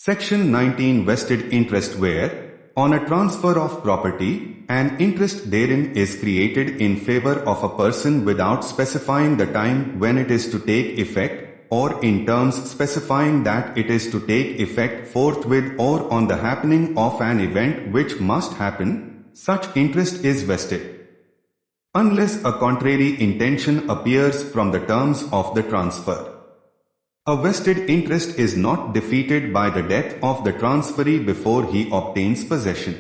Section 19 Vested interest where, on a transfer of property, an interest therein is created in favor of a person without specifying the time when it is to take effect, or in terms specifying that it is to take effect forthwith or on the happening of an event which must happen, such interest is vested, unless a contrary intention appears from the terms of the transfer. A vested interest is not defeated by the death of the transferee before he obtains possession.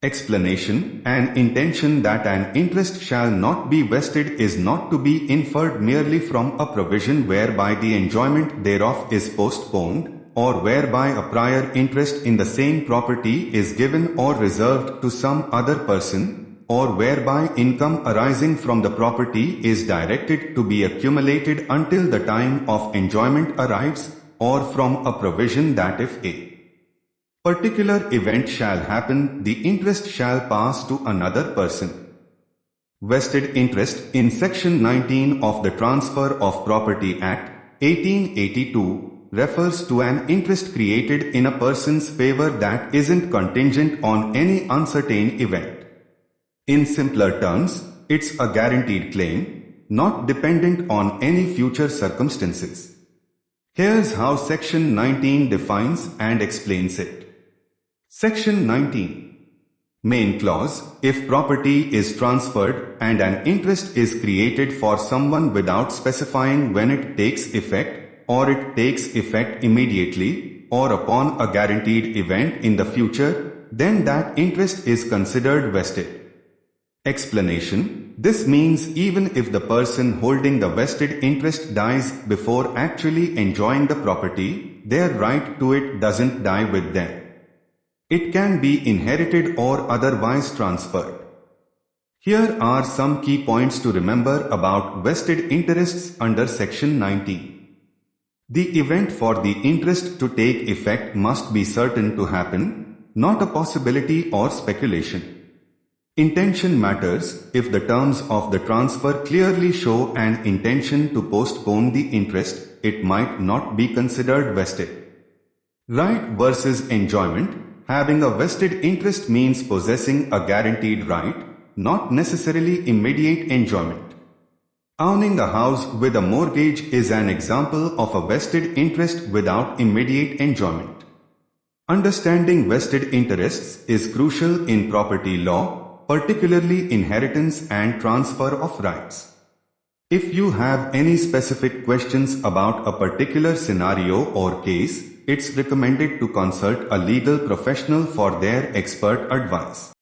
Explanation: an intention that an interest shall not be vested is not to be inferred merely from a provision whereby the enjoyment thereof is postponed, or whereby a prior interest in the same property is given or reserved to some other person, or whereby income arising from the property is directed to be accumulated until the time of enjoyment arrives, or from a provision that if a particular event shall happen, the interest shall pass to another person. Vested interest in Section 19 of the Transfer of Property Act, 1882, refers to an interest created in a person's favor that isn't contingent on any uncertain event. In simpler terms, it's a guaranteed claim, not dependent on any future circumstances. Here's how Section 19 defines and explains it. Section 19. Main clause: if property is transferred and an interest is created for someone without specifying when it takes effect, or it takes effect immediately, or upon a guaranteed event in the future, then that interest is considered vested. Explanation: this means even if the person holding the vested interest dies before actually enjoying the property, their right to it doesn't die with them. It can be inherited or otherwise transferred. Here are some key points to remember about vested interests under Section 19. The event for the interest to take effect must be certain to happen, not a possibility or speculation. Intention matters. If the terms of the transfer clearly show an intention to postpone the interest, it might not be considered vested. Right versus enjoyment: having a vested interest means possessing a guaranteed right, not necessarily immediate enjoyment. Owning a house with a mortgage is an example of a vested interest without immediate enjoyment. Understanding vested interests is crucial in property law, particularly inheritance and transfer of rights. If you have any specific questions about a particular scenario or case, it's recommended to consult a legal professional for their expert advice.